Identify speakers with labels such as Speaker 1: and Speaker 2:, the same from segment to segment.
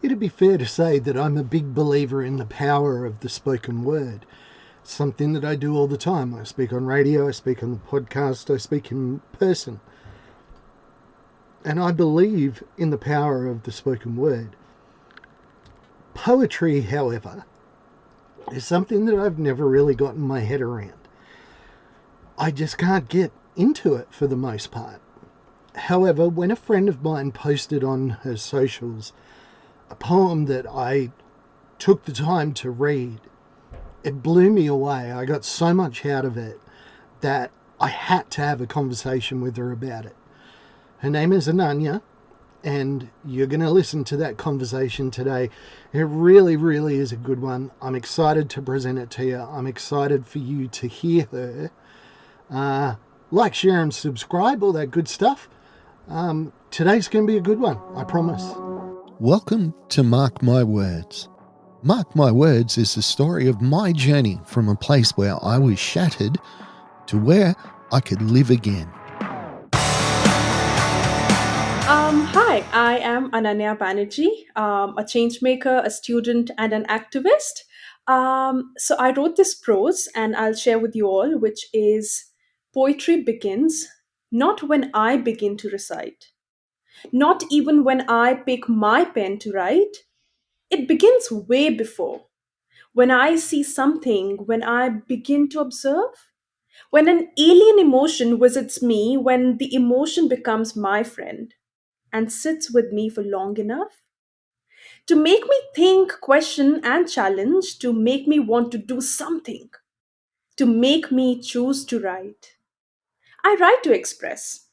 Speaker 1: it'd be fair to say that I'm a big believer in the power of the spoken word. Something that I do all the time. I speak on radio, I speak on the podcast, I speak in person. And I believe in the power of the spoken word. Poetry, however, is something that I've never really gotten my head around. I just can't get into it for the most part. However, when a friend of mine posted on her socials a poem that I took the time to read, it blew me away. I got so much out of it that I had to have a conversation with her about it. Her name is Ananya, and you're going to listen to that conversation today. It really, really is a good one. I'm excited to present it to you. I'm excited for you to hear her. Like, share, and subscribe, all that good stuff. Today's going to be a good one, I promise. Welcome to Mark My Words. Mark My Words is the story of my journey from a place where I was shattered to where I could live again.
Speaker 2: Hi, I am Ananya Banerjee, a change maker, a student, and an activist. So I wrote this prose, and I'll share with you all, which is poetry begins not when I begin to recite, not even when I pick my pen to write. It begins way before. When I see something, when I begin to observe, when an alien emotion visits me, when the emotion becomes my friend and sits with me for long enough to make me think, question, and challenge, to make me want to do something, to make me choose to write. I write to express.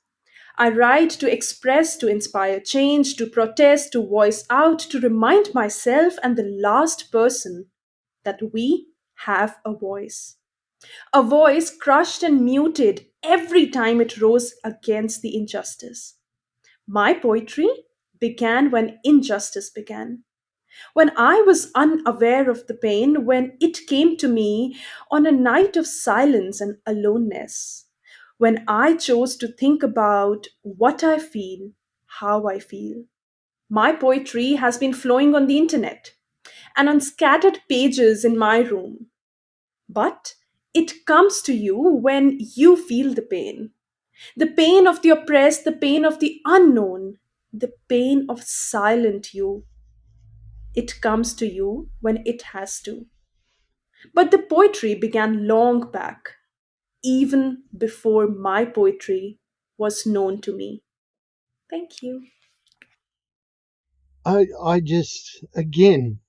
Speaker 2: I write to express, to inspire change, to protest, to voice out, to remind myself and the last person that we have a voice. A voice crushed and muted every time it rose against the injustice. My poetry began when injustice began. When I was unaware of the pain, when it came to me on a night of silence and aloneness, when I chose to think about what I feel, how I feel. My poetry has been flowing on the internet and on scattered pages in my room. But it comes to you when you feel the pain of the oppressed, the pain of the unknown, the pain of silent you. It comes to you when it has to. But the poetry began long back, even before my poetry was known to me. Thank you.
Speaker 1: I just, again,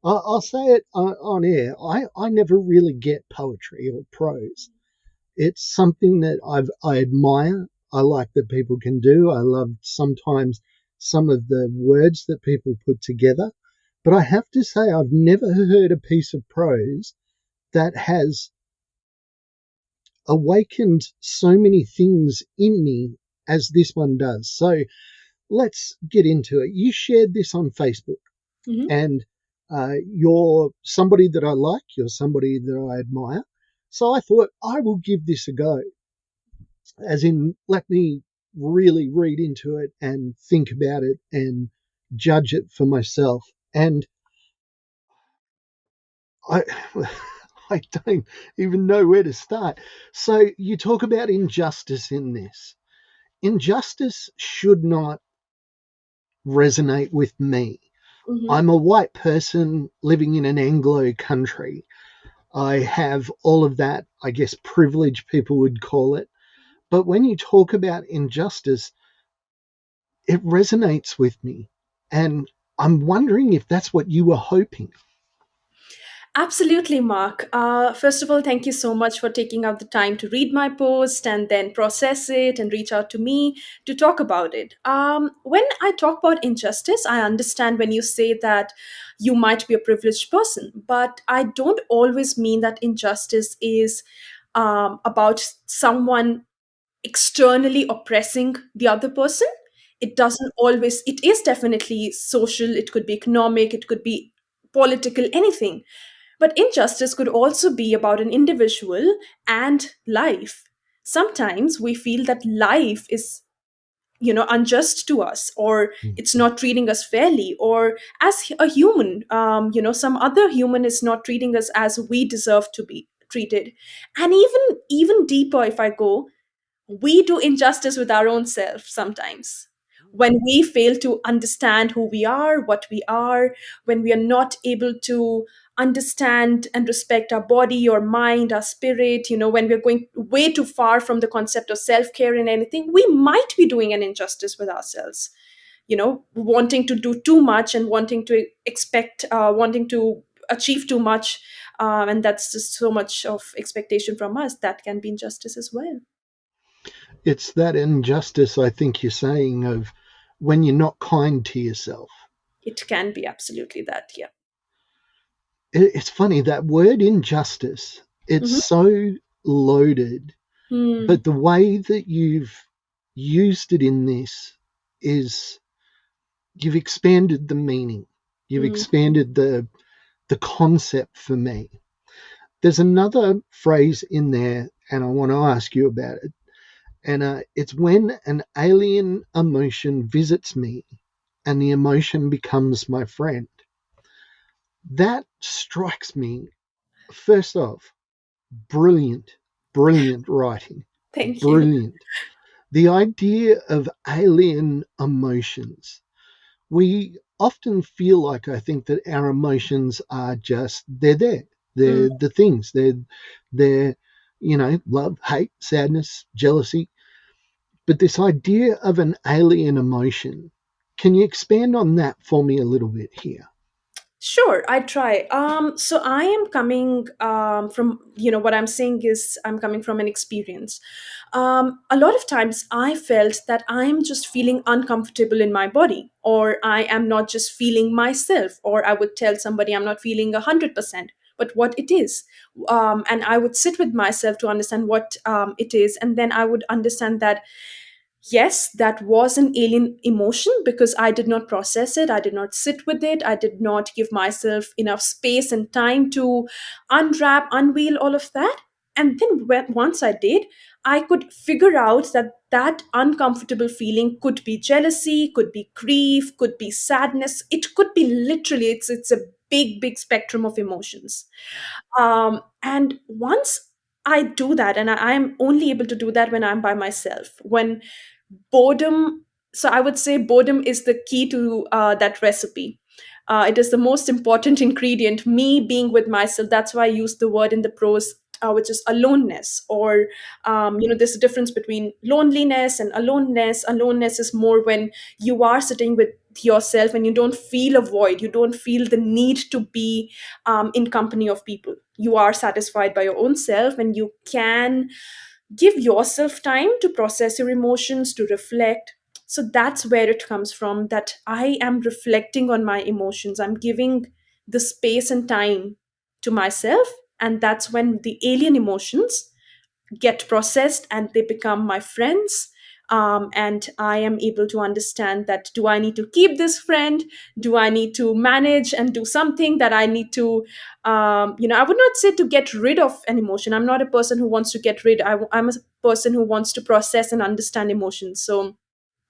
Speaker 1: I'll say it on air. I never really get poetry or prose. It's something that I admire. I like that people can do. I love sometimes some of the words that people put together. But I have to say, I've never heard a piece of prose that has awakened so many things in me as this one does. So let's get into it. You shared this on Facebook,
Speaker 2: Mhm.
Speaker 1: and you're somebody that I like, you're somebody that I admire. So I thought I will give this a go, as in, let me really read into it and think about it and judge it for myself. And I, I don't even know where to start. So you talk about injustice in this. Injustice should not resonate with me.
Speaker 2: Mhm.
Speaker 1: I'm a white person living in an Anglo country. I have all of that, I guess, privilege, people would call it. But when you talk about injustice, it resonates with me. And I'm wondering if that's what you were hoping.
Speaker 2: Absolutely, Mark. First of all, thank you so much for taking out the time to read my post and then process it and reach out to me to talk about it. When I talk about injustice, I understand when you say that you might be a privileged person, but I don't always mean that injustice is about someone externally oppressing the other person. It doesn't always, it is definitely social, it could be economic, it could be political, anything, but injustice could also be about an individual and life. Sometimes we feel that life is unjust to us, or it's
Speaker 1: Mhm.
Speaker 2: not treating us fairly, or as a human, some other human is not treating us as we deserve to be treated. And even deeper, if I go, we do injustice with our own self sometimes, when we fail to understand who we are, what we are, when we are not able to understand and respect our body or mind, our spirit, when we're going way too far from the concept of self-care and anything, we might be doing an injustice with ourselves, wanting to do too much and wanting to wanting to achieve too much. And that's just so much of expectation from us, that can be injustice as well.
Speaker 1: It's that injustice, I think you're saying, of when you're not kind to yourself.
Speaker 2: It can be absolutely that, yeah.
Speaker 1: It's funny, that word injustice, it's
Speaker 2: Hmm.
Speaker 1: so loaded,
Speaker 2: Hmm.
Speaker 1: but the way that you've used it in this is you've expanded the meaning. You've
Speaker 2: Hmm.
Speaker 1: expanded the concept for me. There's another phrase in there, and I want to ask you about it. And it's when an alien emotion visits me and the emotion becomes my friend. That strikes me, first off, brilliant, brilliant writing.
Speaker 2: Thank you.
Speaker 1: Brilliant. The idea of alien emotions. We often feel like, I think, that our emotions are just, they're there.
Speaker 2: Hmm.
Speaker 1: They're the things. They're, love, hate, sadness, jealousy. But this idea of an alien emotion, can you expand on that for me a little bit here?
Speaker 2: Sure, I try. So I am coming from, what I'm saying is I'm coming from an experience. A lot of times I felt that I'm just feeling uncomfortable in my body, or I am not just feeling myself, or I would tell somebody I'm not feeling 100%, but what it is. And I would sit with myself to understand what it is. And then I would understand that yes, that was an alien emotion because I did not process it. I did not sit with it. I did not give myself enough space and time to unwrap, unveil all of that. And then once I did, I could figure out that that uncomfortable feeling could be jealousy, could be grief, could be sadness. It could be literally, it's a big, big spectrum of emotions. And once I do that, and I'm only able to do that when I'm by myself, when boredom, so I would say boredom is the key to that recipe. It is the most important ingredient, me being with myself. That's why I use the word in the prose, which is aloneness, or there's a difference between loneliness and aloneness. Aloneness is more when you are sitting with yourself and you don't feel a void, you don't feel the need to be in company of people. You are satisfied by your own self, and you can give yourself time to process your emotions, to reflect. So that's where it comes from, that I am reflecting on my emotions, I'm giving the space and time to myself. And that's when the alien emotions get processed and they become my friends. And I am able to understand that, do I need to keep this friend, do I need to manage and do something, that I need to I would not say to get rid of an emotion. I'm not a person who wants to get rid. I'm a person who wants to process and understand emotions. So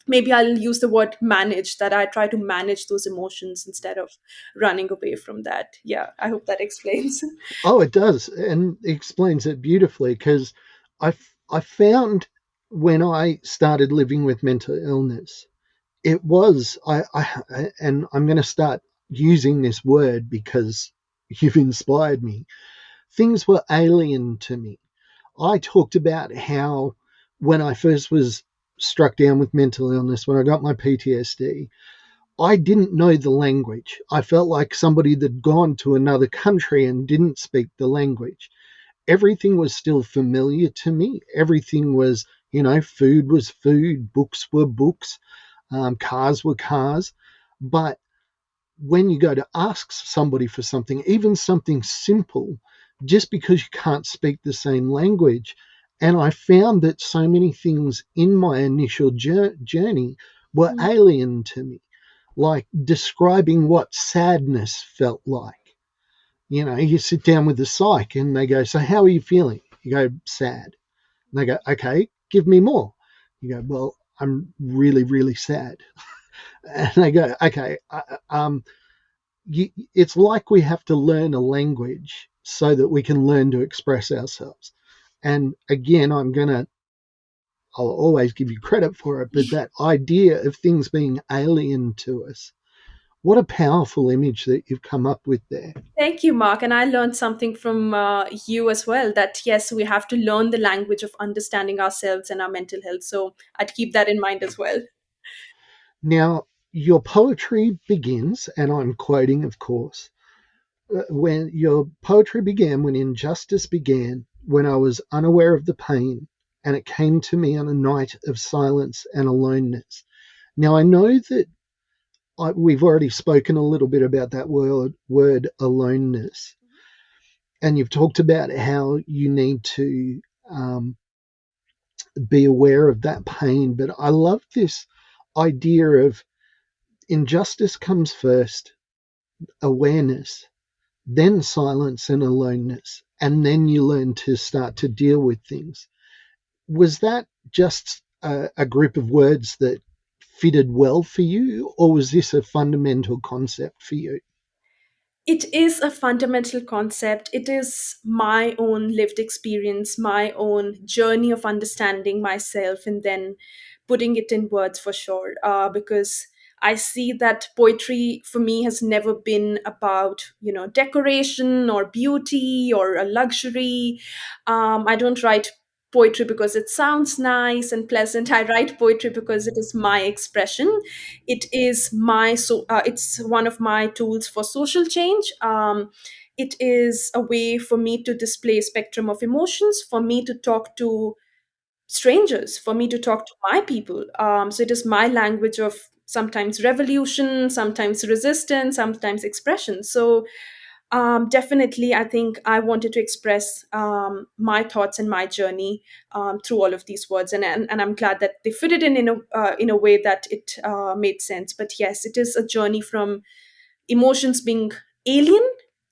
Speaker 2: maybe I'll use the word manage, that I try to manage those emotions instead of running away from that. Yeah, I hope that explains.
Speaker 1: Oh, it does, and it explains it beautifully because I found when I started living with mental illness, it was and I'm going to start using this word because you've inspired me. Things were alien to me. I talked about how when I first was struck down with mental illness, when I got my PTSD, I didn't know the language. I felt like somebody that'd gone to another country and didn't speak the language. Everything was still familiar to me. Everything was, food was food, books were books, cars were cars. But when you go to ask somebody for something, even something simple, just because you can't speak the same language. And I found that so many things in my initial journey were alien to me, like describing what sadness felt like. You sit down with the psych and they go, "So, how are you feeling?" You go, "Sad." And they go, "Okay, give me more." You go, "Well, I'm really, really sad. And I go, okay, it's like we have to learn a language so that we can learn to express ourselves. And again, I'll always give you credit for it, but that idea of things being alien to us, what a powerful image that you've come up with there.
Speaker 2: Thank you, Mark. And I learned something from you as well, that yes, we have to learn the language of understanding ourselves and our mental health. So I'd keep that in mind as well.
Speaker 1: Now, your poetry begins, and I'm quoting, of course, when your poetry began, when injustice began, when I was unaware of the pain, and it came to me on a night of silence and aloneness. Now, I know that we've already spoken a little bit about that word aloneness, and you've talked about how you need to um, be aware of that pain. But I love this idea of injustice comes first, awareness, then silence and aloneness, and then you learn to start to deal with things. Was that just a group of words that fitted well for you, or was this a fundamental concept for you?
Speaker 2: It is a fundamental concept. It is my own lived experience, my own journey of understanding myself, and then putting it in words for sure. Because I see that poetry for me has never been about, decoration or beauty or a luxury. I don't write poetry because it sounds nice and pleasant. I write poetry because it is my expression. It's one of my tools for social change. It is a way for me to display spectrum of emotions, for me to talk to strangers, for me to talk to my people. So it is my language of sometimes revolution, sometimes resistance, sometimes expression. So definitely, I think I wanted to express my thoughts and my journey through all of these words, and I'm glad that they fit it in a way that it made sense. But yes, it is a journey from emotions being alien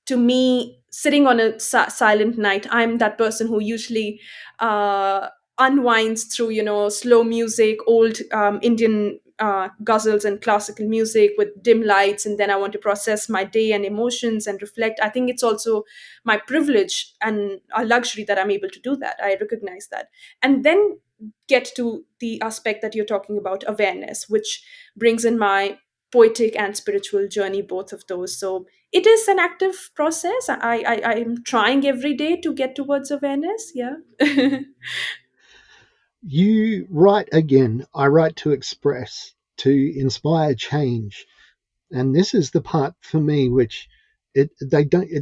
Speaker 2: to me sitting on a silent night. I'm that person who usually uh, unwinds through slow music, old Indian ghazals and classical music with dim lights, and then I want to process my day and emotions and reflect. I think it's also my privilege and a luxury that I'm able to do that. I recognize that. And then get to the aspect that you're talking about, awareness, which brings in my poetic and spiritual journey, both of those. So it is an active process. I'm trying every day to get towards awareness. Yeah.
Speaker 1: You write again, I write to express, to inspire change. And this is the part for me which it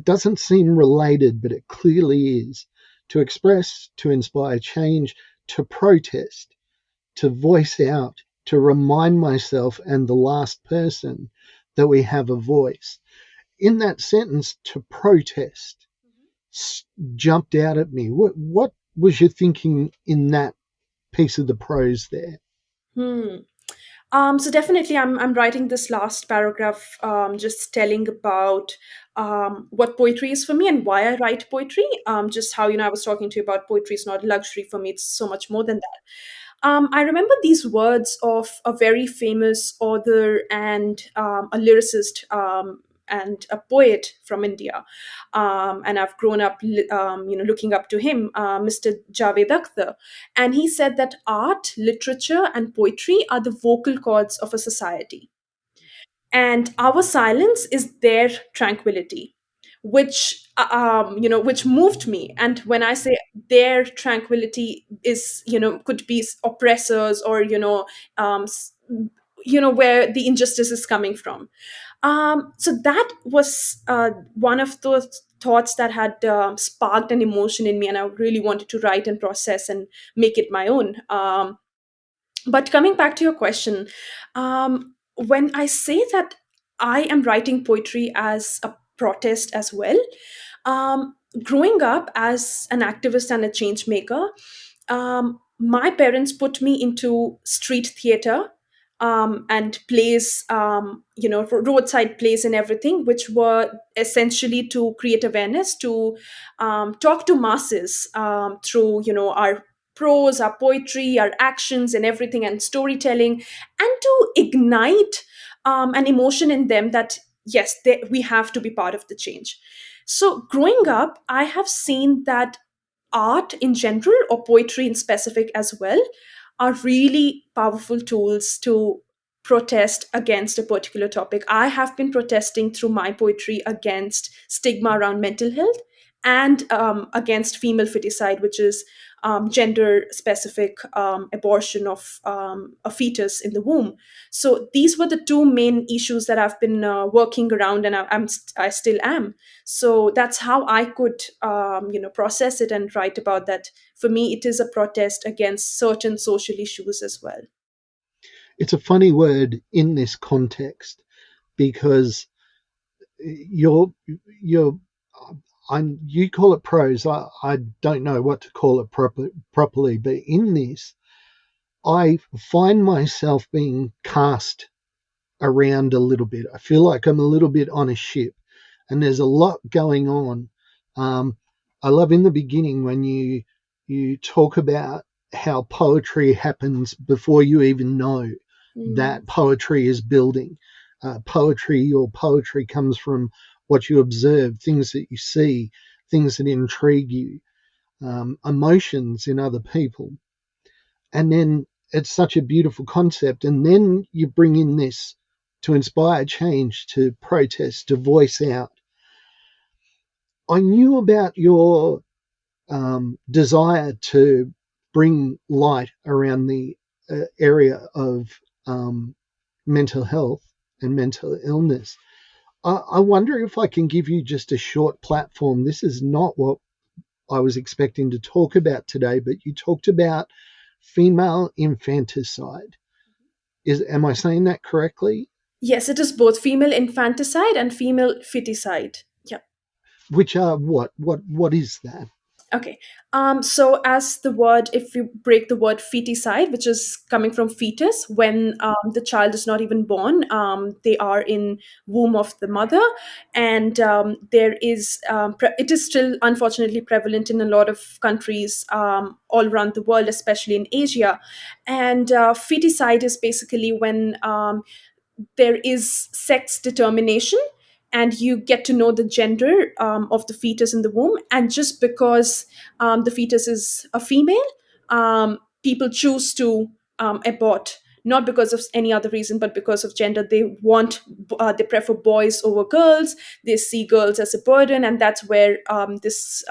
Speaker 1: doesn't seem related, but it clearly is. To express, to inspire change, to protest, to voice out, to remind myself and the last person that we have a voice. In that sentence, to protest jumped out at me. What was your thinking in that piece of the prose there?
Speaker 2: Hmm. So definitely, I'm writing this last paragraph, just telling about what poetry is for me and why I write poetry. Just how I was talking to you about poetry is not luxury for me; it's so much more than that. I remember these words of a very famous author and a lyricist. And a poet from India, and I've grown up, looking up to him, Mr. Javed Akhtar, and he said that art, literature, and poetry are the vocal cords of a society, and our silence is their tranquility, which moved me. And when I say their tranquility is, could be oppressors, or where the injustice is coming from. So that was one of those thoughts that had sparked an emotion in me, and I really wanted to write and process and make it my own. But coming back to your question, when I say that I am writing poetry as a protest as well, growing up as an activist and a change maker, my parents put me into street theater, and plays, roadside plays and everything, which were essentially to create awareness, to talk to masses through, our prose, our poetry, our actions, and everything, and storytelling, and to ignite an emotion in them that yes, we have to be part of the change. So growing up, I have seen that art in general, or poetry in specific as well, are really powerful tools to protest against a particular topic. I have been protesting through my poetry against stigma around mental health, and against female feticide, which is gender specific abortion of a fetus in the womb. So these were the two main issues that I've been working around, and I still am. So that's how I could process it and write about that. For me, it is a protest against certain social issues as well.
Speaker 1: It's a funny word in this context because you're you're you call it prose. I don't know what to call it properly, but in this, I find myself being cast around a little bit. I feel like I'm a little bit on a ship, and there's a lot going on. Um, I love in the beginning when you talk about how poetry happens before you even know
Speaker 2: Mm.
Speaker 1: that poetry is building. Your poetry comes from what you observe, things that you see, things that intrigue you, emotions in other people. And then it's such a beautiful concept. And then you bring in this to inspire change, to protest, to voice out. I knew about your desire to bring light around the area of um, mental health and mental illness. I wonder if I can give you just a short platform. This is not what I was expecting to talk about today, but you talked about female infanticide. Am I saying that correctly?
Speaker 2: Yes, it is both female infanticide and female feticide. Yeah.
Speaker 1: Which are what is that?
Speaker 2: Okay. So as the word, if you break the word feticide, which is coming from fetus, when the child is not even born, they are in womb of the mother, and there is it is still unfortunately prevalent in a lot of countries all around the world, especially in Asia. And feticide is basically when there is sex determination, and you get to know the gender of the fetus in the womb, and just because the fetus is a female, people choose to abort, not because of any other reason but because of gender. They prefer boys over girls. They see girls as a burden, and that's where this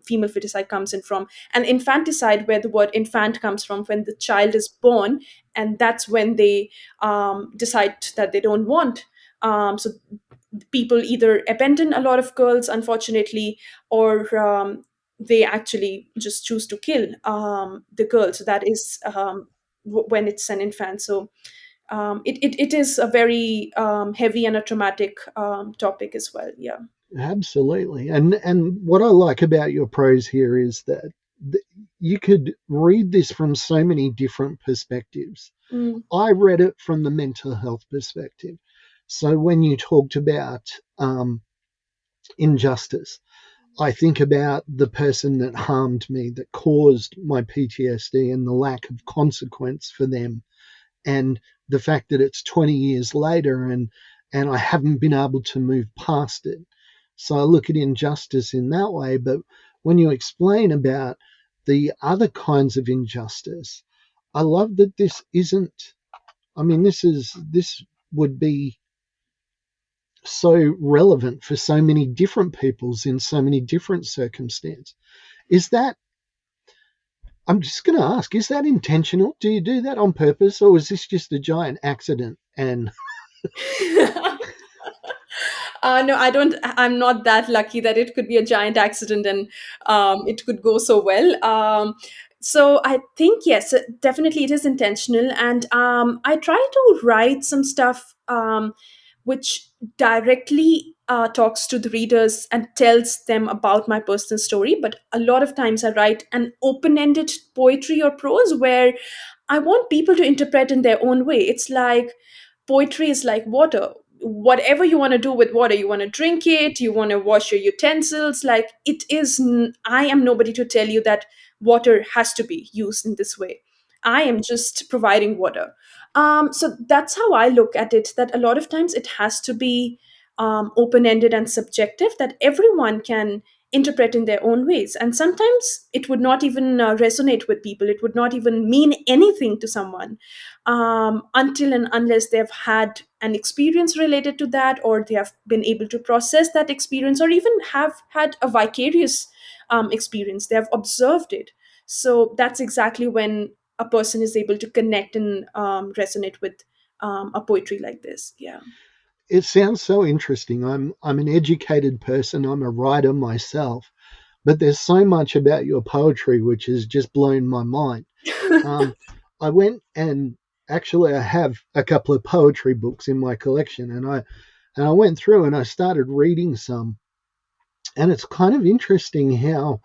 Speaker 2: female feticide comes in from. And infanticide, where the word infant comes from, when the child is born, and that's when they decide that they don't want. So people either abandon a lot of girls, unfortunately, or they actually just choose to kill the girl. So that is when it's an infant. So it is a very heavy and a traumatic topic as well. Yeah.
Speaker 1: Absolutely. And what I like about your prose here is that you could read this from so many different perspectives.
Speaker 2: Mm.
Speaker 1: I read it from the mental health perspective. So when you talked about injustice, I think about the person that harmed me, that caused my PTSD, and the lack of consequence for them, and the fact that it's 20 years later and I haven't been able to move past it. So I look at injustice in that way. But when you explain about the other kinds of injustice, I love that this isn't, I mean, this would be so relevant for so many different peoples in so many different circumstances. Is that, I'm just going to ask, is that intentional? Do you do that on purpose, or is this just a giant accident? And
Speaker 2: No, I don't. I'm not that lucky that it could be a giant accident and it could go so well. So I think yes, definitely it is intentional, and I try to write some stuff which directly talks to the readers and tells them about my personal story. But a lot of times I write an open-ended poetry or prose where I want people to interpret in their own way. It's like poetry is like water. whatever you want to do with water, you want to drink it, you want to wash your utensils, like I am nobody to tell you that water has to be used in this way. I am just providing water. So that's how I look at it, that a lot of times it has to be open-ended and subjective, that everyone can interpret in their own ways, and sometimes it would not even resonate with people, it would not even mean anything to someone, until and unless they've had an experience related to that, or they have been able to process that experience, or even have had a vicarious experience, they have observed it. So that's exactly when a person is able to connect and resonate with a poetry like this. Yeah.
Speaker 1: It sounds so interesting. I'm an educated person. I'm a writer myself, but there's so much about your poetry which has just blown my mind. Um, I went and actually I have a couple of poetry books in my collection, and I went through and I started reading some, and it's kind of interesting how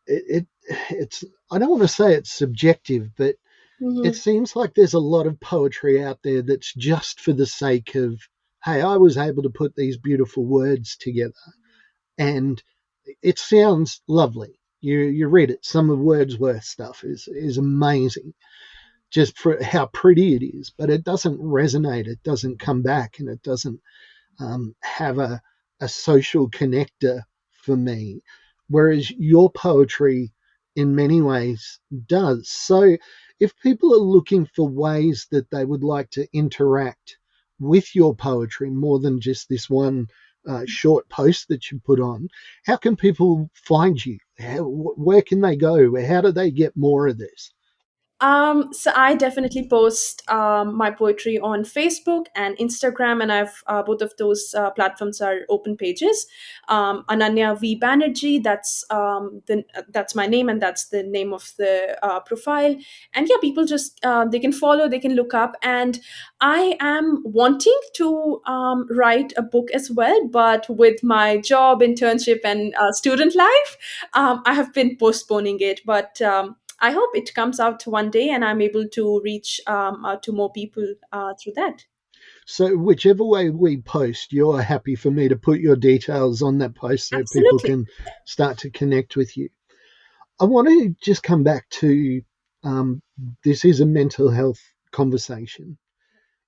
Speaker 1: it's, I don't want to say it's subjective, but it
Speaker 2: Mhm.
Speaker 1: seems like there's a lot of poetry out there that's just for the sake of, hey, I was able to put these beautiful words together, and it sounds lovely. You read it. Some of Wordsworth's stuff is amazing, just for how pretty it is, but it doesn't resonate. It doesn't come back, and it doesn't have a social connector for me. Whereas your poetry, in many ways, does. So, if people are looking for ways that they would like to interact with your poetry more than just this one short post that you put on, how can people find you? Where can they go? How do they get more of this?
Speaker 2: So I definitely post my poetry on Facebook and Instagram, and I've both of those platforms are open pages. Ananya V Banerjee, that's my name, and that's the name of the profile. And yeah, people just they can follow, they can look up, and I am wanting to write a book as well, but with my job, internship, and student life, I have been postponing it, but. I hope it comes out one day and I'm able to reach out to more people through that.
Speaker 1: So, whichever way we post, you're happy for me to put your details on that post so people
Speaker 2: Absolutely.
Speaker 1: can start to connect with you. I want to just come back to um, this is a mental health conversation.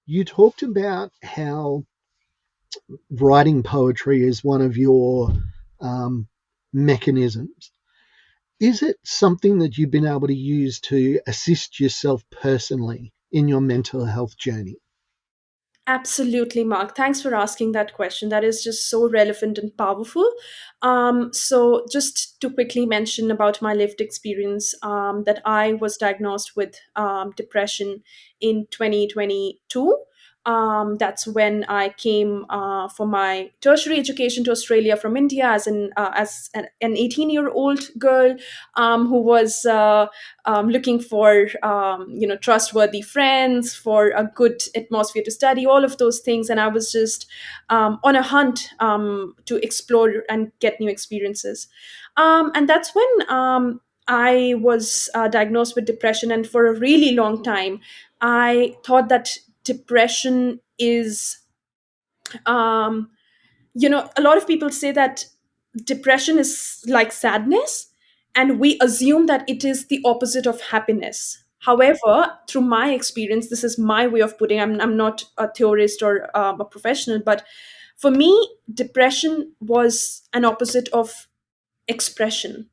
Speaker 1: You talked about how writing poetry is one of your um, mechanisms. Is it something that you've been able to use to assist yourself personally in your mental health journey?
Speaker 2: Absolutely, Mark. Thanks for asking that question. That is just so relevant and powerful. So, just to quickly mention about my lived experience, that I was diagnosed with depression in 2022. That's when I came for my tertiary education to Australia from India as an 18-year-old girl who was looking for trustworthy friends, for a good atmosphere to study, all of those things, and I was just on a hunt to explore and get new experiences, and that's when I was diagnosed with depression, and for a really long time I thought that depression is um, a lot of people say that depression is like sadness, and we assume that it is the opposite of happiness. However, through my experience, this is my way of putting, I'm not a theorist or a professional, but for me, depression was an opposite of expression.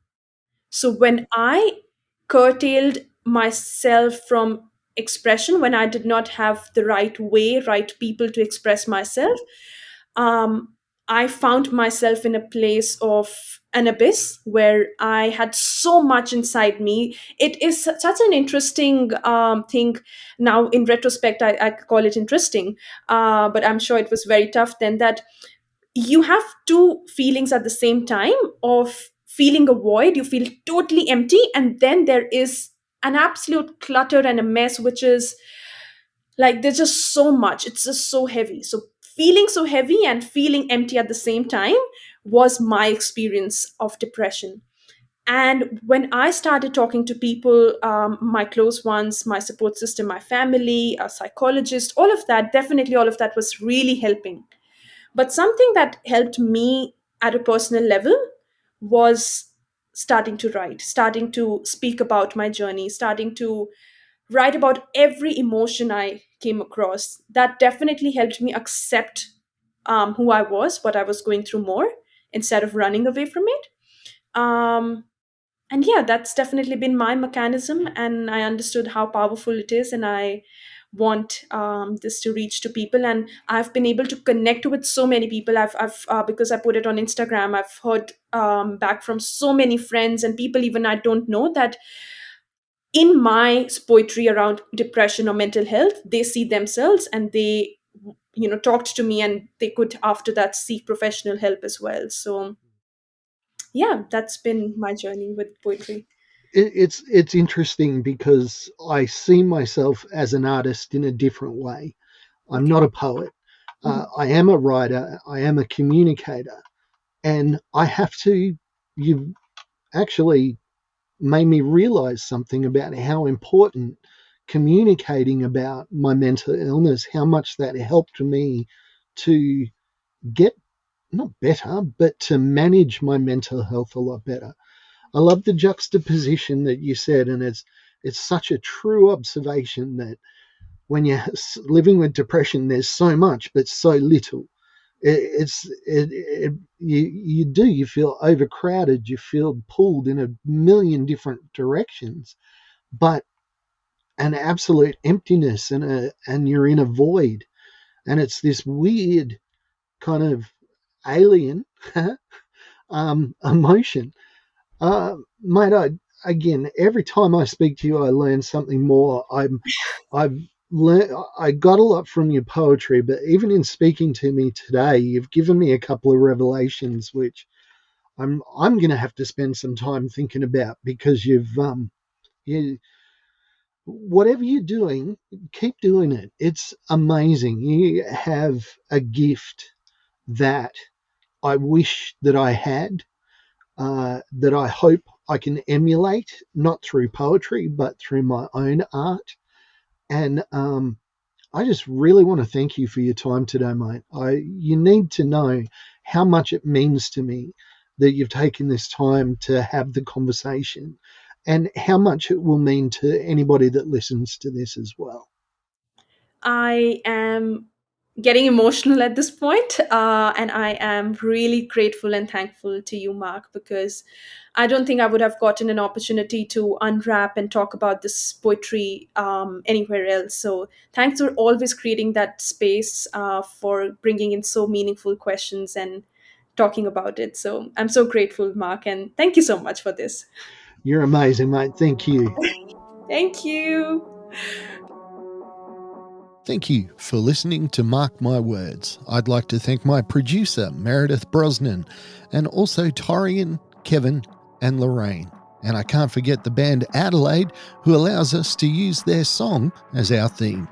Speaker 2: So when I curtailed myself from expression, when I did not have the right way, right people to express myself, um, I found myself in a place of an abyss where I had so much inside me. It is such an interesting thing. Now, in retrospect, I call it interesting, but I'm sure it was very tough then, that you have two feelings at the same time of feeling a void, you feel totally empty, and then there is an absolute clutter and a mess, which is like there's just so much, it's just so heavy. So feeling so heavy and feeling empty at the same time was my experience of depression. And when I started talking to people, my close ones, my support system, my family, a psychologist, all of that, definitely all of that was really helping. But something that helped me at a personal level was starting to write, starting to speak about my journey, starting to write about every emotion I came across. That definitely helped me accept who I was, what I was going through more, instead of running away from it. Um, and yeah, that's definitely been my mechanism, and I understood how powerful it is, and I want this to reach to people, and I've been able to connect with so many people. I've because I put it on Instagram, I've heard back from so many friends and people even I don't know, that in my poetry around depression or mental health, they see themselves, and they talked to me, and they could after that seek professional help as well. So yeah, that's been my journey with poetry.
Speaker 1: It's interesting because I see myself as an artist in a different way. I'm
Speaker 2: Okay.
Speaker 1: not a poet.
Speaker 2: Mhm.
Speaker 1: I am a writer. I am a communicator, and I have to. You've actually made me realize something about how important communicating about my mental illness, how much that helped me to get not better, but to manage my mental health a lot better. I love the juxtaposition that you said, and it's such a true observation that when you're living with depression, there's so much, but so little. You feel overcrowded, you feel pulled in a million different directions, but an absolute emptiness and you're in a void, and it's this weird kind of alien emotion. Mate, again, every time I speak to you, I learn something more. I've learned, I got a lot from your poetry, but even in speaking to me today, you've given me a couple of revelations, which I'm going to have to spend some time thinking about because you whatever you're doing, keep doing it. It's amazing. You have a gift that I wish that I had, that I hope I can emulate, not through poetry, but through my own art. And I just really want to thank you for your time today, mate. You need to know how much it means to me that you've taken this time to have the conversation, and how much it will mean to anybody that listens to this as well.
Speaker 2: I am getting emotional at this point, and I am really grateful and thankful to you, Mark, because I don't think I would have gotten an opportunity to unwrap and talk about this poetry anywhere else. So thanks for always creating that space for bringing in so meaningful questions and talking about it. So I'm so grateful, Mark, and thank you so much for this.
Speaker 1: You're amazing, mate. Thank you.
Speaker 2: Thank you.
Speaker 3: Thank you for listening to Mark My Words. I'd like to thank my producer, Meredith Brosnan, and also Torian, Kevin, and Lorraine. And I can't forget the band Adelaide, who allows us to use their song as our theme.